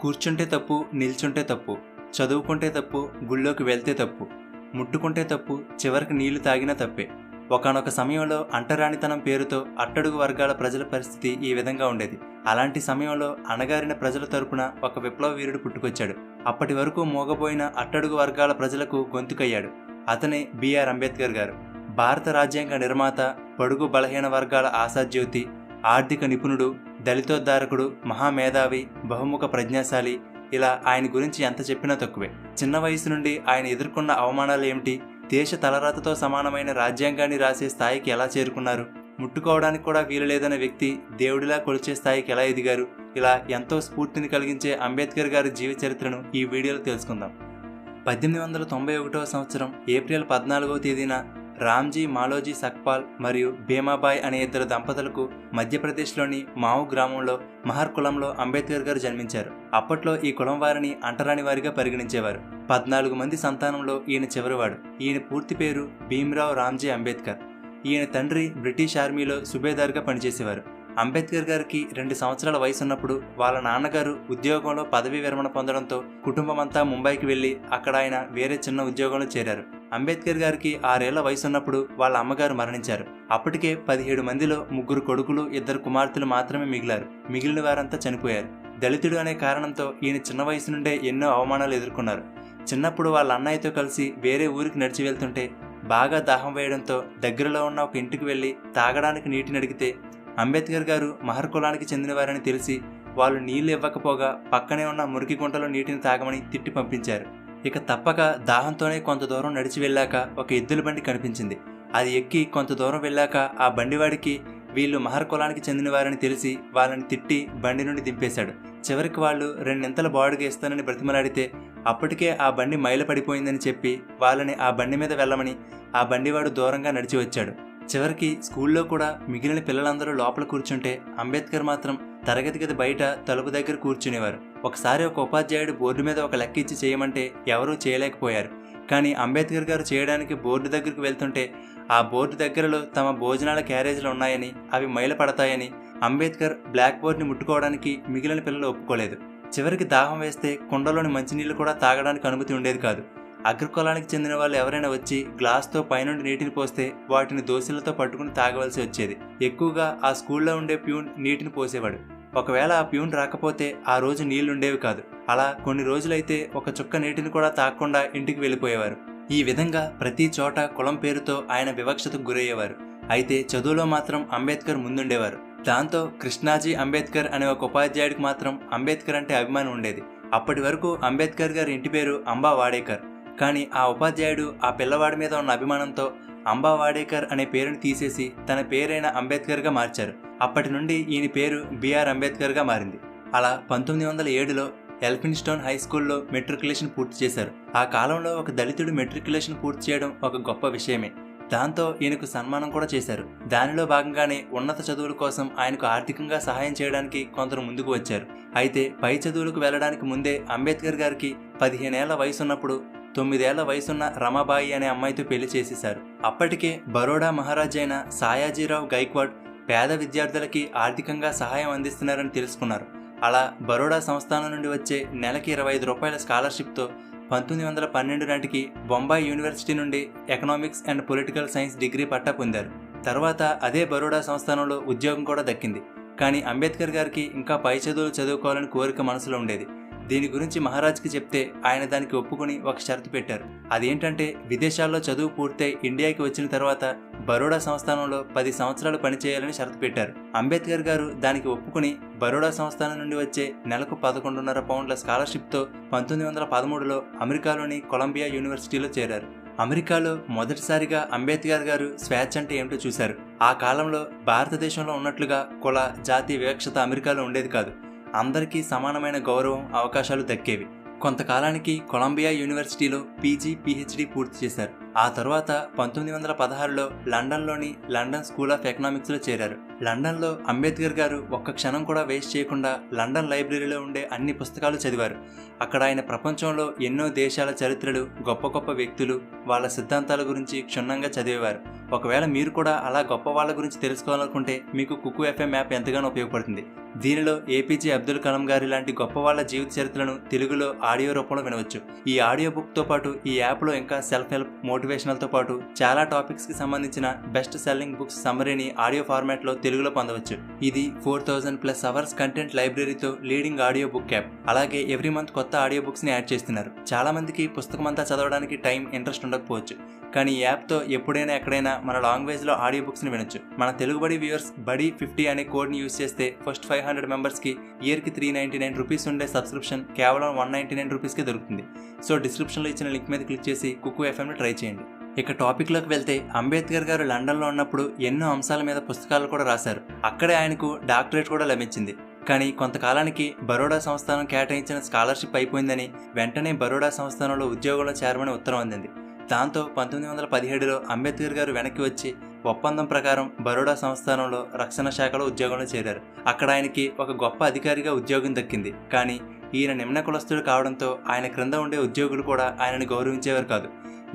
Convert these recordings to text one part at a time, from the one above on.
కూర్చుంటే తప్పు, నిల్చుంటే తప్పు, చదువుకుంటే తప్పు, గుళ్ళోకి వెళ్తే తప్పు, ముట్టుకుంటే తప్పు, చివరికి నీళ్లు తాగినా తప్పే. ఒకానొక సమయంలో అంటరానితనం పేరుతో అట్టడుగు వర్గాల ప్రజల పరిస్థితి ఈ విధంగా ఉండేది. అలాంటి సమయంలో అణగారిన ప్రజల తరపున ఒక విప్లవ వీరుడు పుట్టుకొచ్చాడు. అప్పటి వరకు మోగబోయిన అట్టడుగు వర్గాల ప్రజలకు గొంతుకయ్యాడు. అతనే బిఆర్ అంబేద్కర్ గారు. భారత రాజ్యాంగ నిర్మాత, బడుగు బలహీన వర్గాల ఆశాజ్యోతి, ఆర్థిక నిపుణుడు, దళితోద్ధారకుడు, మహామేధావి, బహుముఖ ప్రజ్ఞాశాలి. ఇలా ఆయన గురించి ఎంత చెప్పినా తక్కువే. చిన్న వయసు నుండి ఆయన ఎదుర్కొన్న అవమానాలు ఏమిటి, దేశ తలరాతతో సమానమైన రాజ్యాంగాన్ని రాసే స్థాయికి ఎలా చేరుకున్నారు, ముట్టుకోవడానికి కూడా వీలు లేదనే వ్యక్తి దేవుడిలా కొలిచే స్థాయికి ఎలా ఎదిగారు, ఇలా ఎంతో స్ఫూర్తిని కలిగించే అంబేద్కర్ గారి జీవిత చరిత్రను ఈ వీడియోలో తెలుసుకుందాం. 1891వ సంవత్సరం ఏప్రిల్ 14వ తేదీన రామ్జీ మాలోజీ సక్పాల్ మరియు భీమాబాయ్ అనే ఇద్దరు దంపతులకు మధ్యప్రదేశ్లోని మావు గ్రామంలో మహర్ కులంలో అంబేద్కర్ గారు జన్మించారు. అప్పట్లో ఈ కులం వారిని అంటరాని వారిగా పరిగణించేవారు. 14 మంది సంతానంలో ఈయన చివరివాడు. ఈయన పూర్తి పేరు భీమ్రావ్ రామ్జీ అంబేద్కర్. ఈయన తండ్రి బ్రిటిష్ ఆర్మీలో సుబేదార్గా పనిచేసేవారు. అంబేద్కర్ గారికి 2 సంవత్సరాల వయసున్నప్పుడు వాళ్ళ నాన్నగారు ఉద్యోగంలో పదవీ విరమణ పొందడంతో కుటుంబమంతా ముంబైకి వెళ్లి అక్కడ ఆయన వేరే చిన్న ఉద్యోగంలో చేరారు. అంబేద్కర్ గారికి 6 ఏళ్ల వయసున్నప్పుడు వాళ్ళ అమ్మగారు మరణించారు. అప్పటికే 17 మందిలో 3 కొడుకులు, 2 కుమార్తెలు మాత్రమే మిగిలారు. మిగిలిన వారంతా చనిపోయారు. దళితుడు అనే కారణంతో ఈయన చిన్న వయసు నుండే ఎన్నో అవమానాలు ఎదుర్కొన్నారు. చిన్నప్పుడు వాళ్ళ అన్నయ్యతో కలిసి వేరే ఊరికి నడిచి వెళ్తుంటే బాగా దాహం వేయడంతో దగ్గరలో ఉన్న ఒక ఇంటికి వెళ్లి తాగడానికి నీటిని అడిగితే అంబేద్కర్ గారు మహర్ కులానికి చెందినవారని తెలిసి వాళ్ళు నీళ్లు ఇవ్వకపోగా పక్కనే ఉన్న మురికి గుంటలో నీటిని తాగమని తిట్టి పంపించారు. ఇక తప్పక దాహంతోనే కొంత దూరం నడిచి వెళ్ళాక ఒక ఎద్దుల బండి కనిపించింది. అది ఎక్కి కొంత దూరం వెళ్ళాక ఆ బండివాడికి వీళ్ళు మహర్ కులానికి చెందినవారని తెలిసి వాళ్ళని తిట్టి బండి నుండి దింపేశాడు. చివరికి వాళ్ళు 2 ఇంతల బాడుగా ఇస్తానని బ్రతిమలాడితే అప్పటికే ఆ బండి మైల పడిపోయిందని చెప్పి వాళ్ళని ఆ బండి మీద వెళ్ళమని ఆ బండివాడు దూరంగా నడిచి వచ్చాడు. చివరికి స్కూల్లో కూడా మిగిలిన పిల్లలందరూ లోపల కూర్చుంటే అంబేద్కర్ మాత్రం తరగతి గది బయట తలుపు దగ్గర కూర్చునేవారు. ఒకసారి ఒక ఉపాధ్యాయుడు బోర్డు మీద ఒక లెక్క ఇచ్చి చేయమంటే ఎవరూ చేయలేకపోయారు. కానీ అంబేద్కర్ గారు చేయడానికి బోర్డు దగ్గరకు వెళ్తుంటే ఆ బోర్డు దగ్గరలో తమ భోజనాల క్యారేజీలు ఉన్నాయని, అవి మైల పడతాయని అంబేద్కర్ బ్లాక్ బోర్డుని ముట్టుకోవడానికి మిగిలిన పిల్లలు ఒప్పుకోలేదు. చివరికి దాహం వేస్తే కుండలోని మంచినీళ్లు కూడా తాగడానికి అనుమతి ఉండేది కాదు. అగ్రకులానికి చెందిన వాళ్ళు ఎవరైనా వచ్చి గ్లాస్తో పైనుండి నీటిని పోస్తే వాటిని దోశలతో పట్టుకుని తాగవలసి వచ్చేది. ఎక్కువగా ఆ స్కూల్లో ఉండే ప్యూన్ నీటిని పోసేవాడు. ఒకవేళ ఆ ప్యూన్ రాకపోతే ఆ రోజు నీళ్లుండేవి కాదు. అలా కొన్ని రోజులైతే ఒక చుక్క నీటిని కూడా తాగకుండా ఇంటికి వెళ్ళిపోయేవారు. ఈ విధంగా ప్రతి చోట కులం పేరుతో ఆయన వివక్షతకు గురయ్యేవారు. అయితే చదువులో మాత్రం అంబేద్కర్ ముందుండేవారు. దాంతో కృష్ణాజీ అంబేద్కర్ అనే ఒక ఉపాధ్యాయుడికి మాత్రం అంబేద్కర్ అంటే అభిమానం ఉండేది. అప్పటి వరకు అంబేద్కర్ గారి ఇంటి పేరు అంబా వాడేకర్. కానీ ఆ ఉపాధ్యాయుడు ఆ పిల్లవాడి మీద ఉన్న అభిమానంతో అంబా వాడేకర్ అనే పేరుని తీసేసి తన పేరైన అంబేద్కర్గా మార్చారు. అప్పటి నుండి ఈయన పేరు బిఆర్ అంబేద్కర్గా మారింది. అలా 1907లో ఎల్ఫిన్స్టోన్ హై స్కూల్లో మెట్రికులేషన్ పూర్తి చేశారు. ఆ కాలంలో ఒక దళితుడు మెట్రికులేషన్ పూర్తి చేయడం ఒక గొప్ప విషయమే. దాంతో ఈయనకు సన్మానం కూడా చేశారు. దానిలో భాగంగానే ఉన్నత చదువుల కోసం ఆయనకు ఆర్థికంగా సహాయం చేయడానికి కొందరు ముందుకు వచ్చారు. అయితే పై చదువులకు వెళ్లడానికి ముందే అంబేద్కర్ గారికి 15 ఏళ్ల వయసున్నప్పుడు 9 ఏళ్ల వయసున్న రమాబాయి అనే అమ్మాయితో పెళ్లి చేసేశారు. అప్పటికే బరోడా మహారాజు అయిన సాయాజీరావు గైక్వాడ్ పేద విద్యార్థులకి ఆర్థికంగా సహాయం అందిస్తున్నారని తెలుసుకున్నారు. అలా బరోడా సంస్థానం నుండి వచ్చే నెలకి 25 రూపాయల స్కాలర్షిప్తో 1912 నాటికి బొంబాయి యూనివర్సిటీ నుండి economics and political science degree పట్టా పొందారు. తర్వాత అదే బరోడా సంస్థానంలో ఉద్యోగం కూడా దక్కింది. కానీ అంబేద్కర్ గారికి ఇంకా పై చదువులు చదువుకోవాలని కోరిక మనసులో ఉండేది. దీని గురించి మహారాజ్కి చెప్తే ఆయన దానికి ఒప్పుకుని ఒక షరతు పెట్టారు. అదేంటంటే విదేశాల్లో చదువు పూర్తయి ఇండియాకి వచ్చిన తర్వాత బరోడా సంస్థానంలో 10 సంవత్సరాలు పనిచేయాలని షరతు పెట్టారు. అంబేద్కర్ గారు దానికి ఒప్పుకుని బరోడా సంస్థానం నుండి వచ్చే నెలకు 11.5 పౌండ్ల స్కాలర్షిప్తో 1913లో అమెరికాలోని కొలంబియా యూనివర్సిటీలో చేరారు. అమెరికాలో మొదటిసారిగా అంబేద్కర్ గారు స్వేచ్ఛ అంటే ఏమిటో చూశారు. ఆ కాలంలో భారతదేశంలో ఉన్నట్లుగా కుల, జాతి వివక్షత అమెరికాలో ఉండేది కాదు. అందరికీ సమానమైన గౌరవం, అవకాశాలు దక్కేవి. కొంతకాలానికి కొలంబియా యూనివర్సిటీలో పీజీ, పీహెచ్డీ పూర్తి చేశారు. ఆ తరువాత 1916లో లండన్లోని లండన్ స్కూల్ ఆఫ్ ఎకనామిక్స్లో చేరారు. లండన్లో అంబేద్కర్ గారు ఒక్క క్షణం కూడా వేస్ట్ చేయకుండా లండన్ లైబ్రరీలో ఉండే అన్ని పుస్తకాలు చదివారు. అక్కడ ఆయన ప్రపంచంలో ఎన్నో దేశాల చరిత్రలు, గొప్ప గొప్ప వ్యక్తులు, వాళ్ళ సిద్ధాంతాల గురించి క్షుణ్ణంగా చదివేవారు. ఒకవేళ మీరు కూడా అలా గొప్ప వాళ్ళ గురించి తెలుసుకోవాలనుకుంటే మీకు కుకు ఎఫ్ఎం యాప్ ఎంతగానో ఉపయోగపడుతుంది. దీనిలో ఏపీజే అబ్దుల్ కలాం గారి లాంటి గొప్ప వాళ్ళ జీవిత చరిత్రలను తెలుగులో ఆడియో రూపంలో వినవచ్చు. ఈ ఆడియో బుక్తో పాటు ఈ యాప్లో ఇంకా సెల్ఫ్ హెల్ప్, మోటివేషనల్తో పాటు చాలా టాపిక్స్కి సంబంధించిన బెస్ట్ సెల్లింగ్ బుక్స్ సమ్మరీని ఆడియో ఫార్మాట్లో తెలుగులో పొందవచ్చు. ఇది 4000+ అవర్స్ కంటెంట్ లైబ్రరీతో లీడింగ్ ఆడియో బుక్ యాప్. అలాగే ఎవ్రీ మంత్ కొత్త ఆడియో బుక్స్ని యాడ్ చేస్తున్నారు. చాలా మందికి పుస్తకం అంతా చదవడానికి టైం, ఇంట్రెస్ట్ ఉండకపోవచ్చు. కానీ ఈ యాప్తో ఎప్పుడైనా ఎక్కడైనా మన లాంగ్వేజ్లో ఆడియో బుక్స్ని వినొచ్చు. మన తెలుగుబడి వ్యూవర్స్ బడి 50 అనే కోడ్ని యూజ్ చేస్తే ఫస్ట్ 500 మెంబర్స్కి ఇయర్కి 399 రూపీస్ ఉండే సబ్స్క్రిప్షన్ కేవలం 199 రూపీస్కే దొరుకుతుంది. సో డిస్క్రిప్షన్లో ఇచ్చిన లింక్ మీద క్లిక్ చేసి కుకు ఎఫ్ఎంని ట్రై చేయండి. ఇక టాపిక్లోకి వెళ్తే, అంబేద్కర్ గారు లండన్లో ఉన్నప్పుడు ఎన్నో అంశాల మీద పుస్తకాలు కూడా రాశారు. అక్కడే ఆయనకు డాక్టరేట్ కూడా లభించింది. కానీ కొంతకాలానికి బరోడా సంస్థానం కేటాయించిన స్కాలర్షిప్ అయిపోయిందని వెంటనే బరోడా సంస్థానంలో ఉద్యోగంలో చేరమని ఉత్తరం అందింది. దాంతో 1917లో అంబేద్కర్ గారు వెనక్కి వచ్చి ఒప్పందం ప్రకారం బరోడా సంస్థానంలో రక్షణ శాఖలో ఉద్యోగంలో చేరారు. అక్కడ ఆయనకి ఒక గొప్ప అధికారిగా ఉద్యోగం దక్కింది. కానీ ఈయన నిమ్న కులస్తుడు కావడంతో ఆయన క్రింద ఉండే ఉద్యోగులు కూడా ఆయనను గౌరవించేవారు కాదు.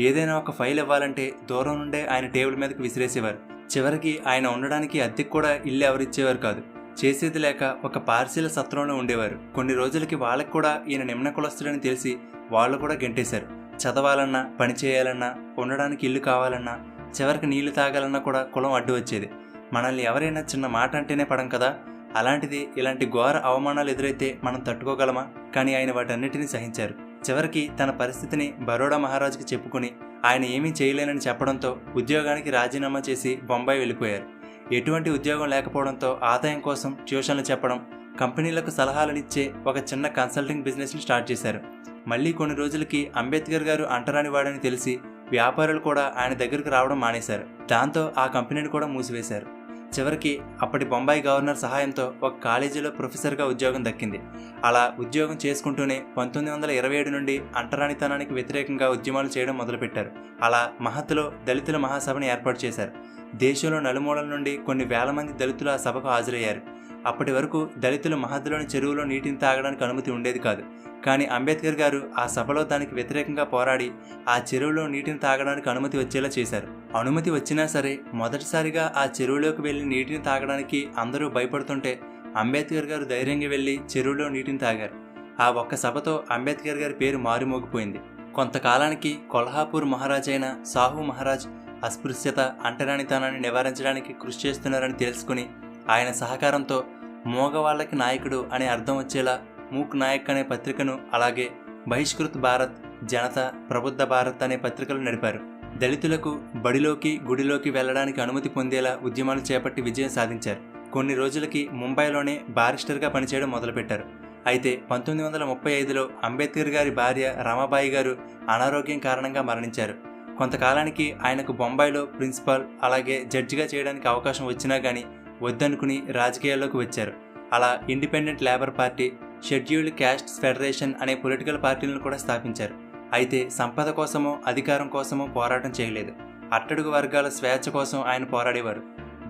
ఏదైనా ఒక ఫైల్ ఇవ్వాలంటే దూరం నుండే ఆయన టేబుల్ మీదకి విసిరేసేవారు. చివరికి ఆయన ఉండడానికి అద్దెకు కూడా ఇల్లు ఎవరిచ్చేవారు కాదు. చేసేది లేక ఒక పార్శీల సత్రంలో ఉండేవారు. కొన్ని రోజులకి వాళ్ళకి కూడా ఈయన నిమ్న కులస్తుడని తెలిసి వాళ్ళు కూడా గెంటేశారు. చదవాలన్నా, పని చేయాలన్నా, ఉండడానికి ఇల్లు కావాలన్నా, చివరికి నీళ్లు తాగాలన్నా కూడా కులం అడ్డు వచ్చేది. మనల్ని ఎవరైనా చిన్న మాట అంటేనే పడం కదా. అలాంటిది ఇలాంటి ఘోర అవమానాలు ఎదురైతే మనం తట్టుకోగలమా? కానీ ఆయన వాటన్నిటినీ సహించారు. చివరికి తన పరిస్థితిని బరోడా మహారాజుకి చెప్పుకుని ఆయన ఏమీ చేయలేనని చెప్పడంతో ఉద్యోగానికి రాజీనామా చేసి బొంబాయి వెళ్ళిపోయారు. ఎటువంటి ఉద్యోగం లేకపోవడంతో ఆదాయం కోసం ట్యూషన్లు చెప్పడం, కంపెనీలకు సలహాలనిచ్చే ఒక చిన్న కన్సల్టింగ్ బిజినెస్ని స్టార్ట్ చేశారు. మళ్ళీ కొన్ని రోజులకి అంబేద్కర్ గారు అంటరాని వాడని తెలిసి వ్యాపారులు కూడా ఆయన దగ్గరకు రావడం మానేశారు. దాంతో ఆ కంపెనీని కూడా మూసివేశారు. చివరికి అప్పటి బొంబాయి గవర్నర్ సహాయంతో ఒక కాలేజీలో ప్రొఫెసర్గా ఉద్యోగం దక్కింది. అలా ఉద్యోగం చేసుకుంటూనే 1927 నుండి అంటరానితనానికి వ్యతిరేకంగా ఉద్యమాలు చేయడం మొదలుపెట్టారు. అలా మహత్లో దళితుల మహాసభని ఏర్పాటు చేశారు. దేశంలో నలుమూలల నుండి కొన్ని వేల మంది దళితులు ఆ సభకు హాజరయ్యారు. అప్పటి వరకు దళితులు మహద్లోని చెరువులో నీటిని తాగడానికి అనుమతి ఉండేది కాదు. కానీ అంబేద్కర్ గారు ఆ సభలో దానికి వ్యతిరేకంగా పోరాడి ఆ చెరువులో నీటిని తాగడానికి అనుమతి వచ్చేలా చేశారు. అనుమతి వచ్చినా సరే మొదటిసారిగా ఆ చెరువులోకి వెళ్లి నీటిని తాగడానికి అందరూ భయపడుతుంటే అంబేద్కర్ గారు ధైర్యంగా వెళ్లి చెరువులో నీటిని తాగారు. ఆ ఒక్క సభతో అంబేద్కర్ గారి పేరు మారుమోగిపోయింది. కొంతకాలానికి కొల్హాపూర్ మహారాజ్ అయిన సాహు మహారాజ్ అస్పృశ్యత, అంటరానితనాన్ని నివారించడానికి కృషి చేస్తున్నారని తెలుసుకుని ఆయన సహకారంతో మోగవాళ్లకి నాయకుడు అనే అర్థం వచ్చేలా మూక్ నాయక్ అనే పత్రికను, అలాగే బహిష్కృత్ భారత్, జనత, ప్రబుద్ధ భారత్ అనే పత్రికలు నడిపారు. దళితులకు బడిలోకి, గుడిలోకి వెళ్లడానికి అనుమతి పొందేలా ఉద్యమాలు చేపట్టి విజయం సాధించారు. కొన్ని రోజులకి ముంబైలోనే బారిస్టర్గా పనిచేయడం మొదలుపెట్టారు. అయితే 1935లో అంబేద్కర్ గారి భార్య రమాబాయి గారు అనారోగ్యం కారణంగా మరణించారు. కొంతకాలానికి ఆయనకు బొంబాయిలో ప్రిన్సిపాల్, అలాగే జడ్జిగా చేయడానికి అవకాశం వచ్చినా కానీ వద్దనుకుని రాజకీయాల్లోకి వచ్చారు. అలా independent labour party, scheduled castes federation అనే పొలిటికల్ పార్టీలను కూడా స్థాపించారు. అయితే సంపద కోసమో అధికారం కోసమో పోరాటం చేయలేదు. అట్టడుగు వర్గాల స్వేచ్ఛ కోసం ఆయన పోరాడేవారు.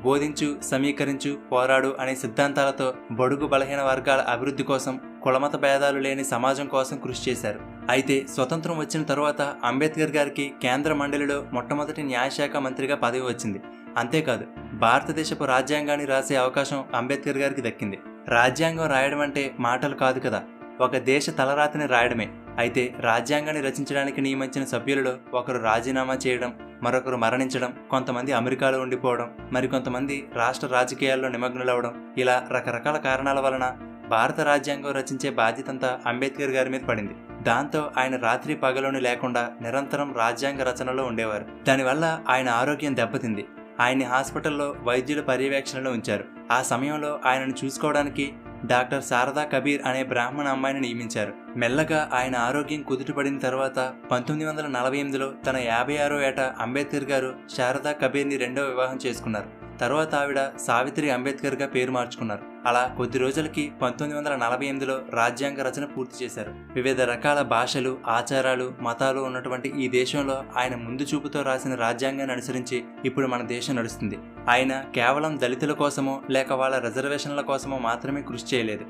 బోధించు, సమీకరించు, పోరాడు అనే సిద్ధాంతాలతో బడుగు బలహీన వర్గాల అభివృద్ధి కోసం, కులమత భేదాలు లేని సమాజం కోసం కృషి చేశారు. అయితే స్వతంత్రం వచ్చిన తరువాత అంబేద్కర్ గారికి కేంద్ర మండలిలో మొట్టమొదటి న్యాయశాఖ మంత్రిగా పదవి వచ్చింది. అంతేకాదు భారతదేశపు రాజ్యాంగాన్ని రాసే అవకాశం అంబేద్కర్ గారికి దక్కింది. రాజ్యాంగం రాయడం అంటే మాటలు కాదు కదా, ఒక దేశ తలరాతిని రాయడమే. అయితే రాజ్యాంగాన్ని రచించడానికి నియమించిన సభ్యులలో ఒకరు రాజీనామా చేయడం, మరొకరు మరణించడం, కొంతమంది అమెరికాలో ఉండిపోవడం, మరికొంతమంది రాష్ట్ర రాజకీయాల్లో నిమగ్నులవడం, ఇలా రకరకాల కారణాల వలన భారత రాజ్యాంగం రచించే బాధ్యతంతా అంబేద్కర్ గారి మీద పడింది. దాంతో ఆయన రాత్రి పగలోని లేకుండా నిరంతరం రాజ్యాంగ రచనలో ఉండేవారు. దానివల్ల ఆయన ఆరోగ్యం దెబ్బతింది. ఆయన్ని హాస్పిటల్లో వైద్యుల పర్యవేక్షణలో ఉంచారు. ఆ సమయంలో ఆయనను చూసుకోవడానికి డాక్టర్ శారదా కబీర్ అనే బ్రాహ్మణ అమ్మాయిని నియమించారు. మెల్లగా ఆయన ఆరోగ్యం కుదుటపడిన తర్వాత 1948లో తన 56వ ఏట అంబేద్కర్ గారు శారదా కబీర్ని రెండవ వివాహం చేసుకున్నారు. తర్వాత ఆవిడ సావిత్రి అంబేద్కర్గా పేరు మార్చుకున్నారు. అలా కొద్ది రోజులకి 1948లో రాజ్యాంగ రచన పూర్తి చేశారు. వివిధ రకాల భాషలు, ఆచారాలు, మతాలు ఉన్నటువంటి ఈ దేశంలో ఆయన ముందు చూపుతో రాసిన రాజ్యాంగాన్ని అనుసరించి ఇప్పుడు మన దేశం నడుస్తుంది. ఆయన కేవలం దళితుల కోసమో లేక వాళ్ళ రిజర్వేషన్ల కోసమో మాత్రమే కృషి చేయలేదు.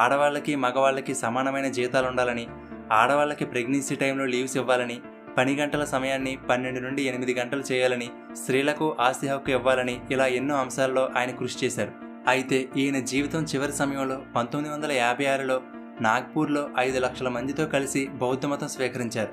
ఆడవాళ్ళకి మగవాళ్ళకి సమానమైన జీతాలు ఉండాలని, ఆడవాళ్ళకి ప్రెగ్నెన్సీ టైంలో లీవ్స్ ఇవ్వాలని, పని గంటల సమయాన్ని 12 నుండి 8 గంటలు చేయాలని, స్త్రీలకు ఆస్తి హక్కు ఇవ్వాలని, ఇలా ఎన్నో అంశాల్లో ఆయన కృషి చేశారు. అయితే ఈయన జీవితం చివరి సమయంలో 1956లో నాగ్పూర్లో 5 లక్షల మందితో కలిసి బౌద్ధ మతం స్వీకరించారు.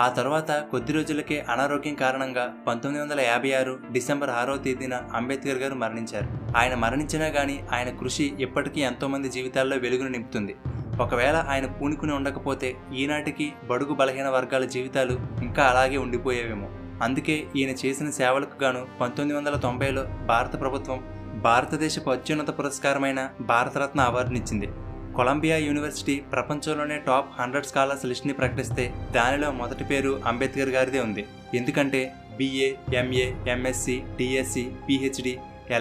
ఆ తర్వాత కొద్ది రోజులకే అనారోగ్యం కారణంగా 1956 డిసెంబర్ 6వ తేదీన అంబేద్కర్ గారు మరణించారు. ఆయన మరణించినా కానీ ఆయన కృషి ఇప్పటికీ ఎంతోమంది జీవితాల్లో వెలుగును నింపుతుంది. ఒకవేళ ఆయన పూనుకుని ఉండకపోతే ఈనాటికి బడుగు బలహీన వర్గాల జీవితాలు ఇంకా అలాగే ఉండిపోయేవేమో. అందుకే ఈయన చేసిన సేవలకు గాను 1990లో భారత ప్రభుత్వం భారతదేశపు అత్యున్నత పురస్కారమైన భారతరత్న అవార్డునిచ్చింది. కొలంబియా యూనివర్సిటీ ప్రపంచంలోనే టాప్ 100 స్కాలర్స్ లిస్ట్ని ప్రకటిస్తే దానిలో మొదటి పేరు అంబేద్కర్ గారిదే ఉంది. ఎందుకంటే BA, MA, MSc, DSc, PhD,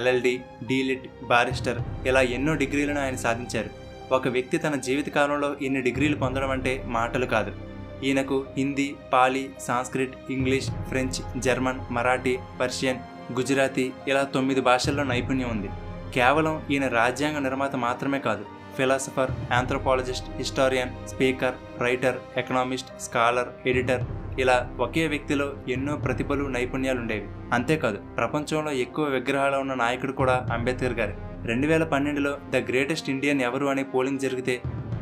LLD, DLiT, barrister ఇలా ఎన్నో డిగ్రీలను ఆయన సాధించారు. ఒక వ్యక్తి తన జీవితకాలంలో ఇన్ని డిగ్రీలు పొందడం అంటే మాటలు కాదు. ఈయనకు Hindi, Pali, Sanskrit, English, French, German, Marathi, Persian, Gujarati ఇలా 9 భాషల్లో నైపుణ్యం ఉంది. కేవలం ఈయన రాజ్యాంగ నిర్మాత మాత్రమే కాదు, philosopher, anthropologist, historian, speaker, writer, economist, scholar, editor ఇలా ఒకే వ్యక్తిలో ఎన్నో ప్రతిభలు, నైపుణ్యాలుండేవి. అంతేకాదు ప్రపంచంలో ఎక్కువ విగ్రహాలు ఉన్న నాయకుడు కూడా అంబేద్కర్ గారే. 2012లో ద గ్రేటెస్ట్ ఇండియన్ ఎవరు అనే పోలింగ్ జరిగితే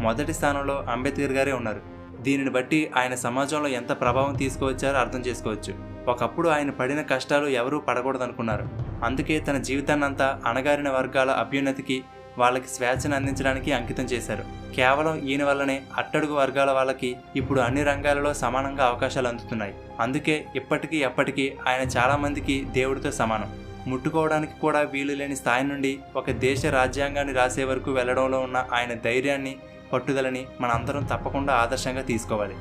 మొదటి స్థానంలో అంబేద్కర్ గారే ఉన్నారు. దీనిని బట్టి ఆయన సమాజంలో ఎంత ప్రభావం తీసుకువచ్చారో అర్థం చేసుకోవచ్చు. ఒకప్పుడు ఆయన పడిన కష్టాలు ఎవరూ పడకూడదనుకున్నారు. అందుకే తన జీవితాన్నంతా అణగారిన వర్గాల అభ్యున్నతికి, వాళ్ళకి స్వేచ్ఛను అందించడానికి అంకితం చేశారు. కేవలం ఈయన వల్లనే అట్టడుగు వర్గాల వాళ్ళకి ఇప్పుడు అన్ని రంగాలలో సమానంగా అవకాశాలు అందుతున్నాయి. అందుకే ఇప్పటికీ ఎప్పటికీ ఆయన చాలామందికి దేవుడితో సమానం. ముట్టుకోవడానికి కూడా వీలు లేని స్థాయి నుండి ఒక దేశ రాజ్యాంగాన్ని రాసే వరకు వెళ్లడంలో ఉన్న ఆయన ధైర్యాన్ని, పట్టుదలని మనందరం తప్పకుండా ఆదర్శంగా తీసుకోవాలి.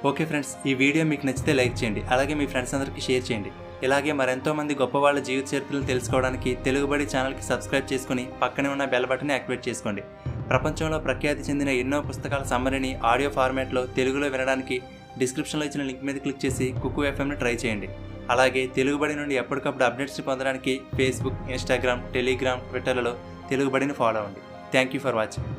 ఓకే ఫ్రెండ్స్, ఈ వీడియో మీకు నచ్చితే లైక్ చేయండి, అలాగే మీ ఫ్రెండ్స్ అందరికీ షేర్ చేయండి. ఇలాగే మరెంతో మంది గొప్ప వాళ్ళ జీవిత చరిత్రలు తెలుసుకోవడానికి తెలుగుబడి ఛానల్కి సబ్స్క్రైబ్ చేసుకుని పక్కనే ఉన్న బెల్ బటన్ని యాక్టివేట్ చేసుకోండి. ప్రపంచంలో ప్రఖ్యాతి చెందిన ఎన్నో పుస్తకాల సమ్మరీని ఆడియో ఫార్మాట్లో తెలుగులో వినడానికి డిస్క్రిప్షన్లో ఇచ్చిన లింక్ మీద క్లిక్ చేసి కుక్కు FMని ట్రై చేయండి. అలాగే తెలుగుబడి నుండి ఎప్పటికప్పుడు అప్డేట్స్ పొందడానికి ఫేస్బుక్, ఇన్స్టాగ్రామ్, టెలిగ్రామ్, ట్విట్టర్లలో తెలుగుబడిని ఫాలో అవ్వండి. Thank you for watching.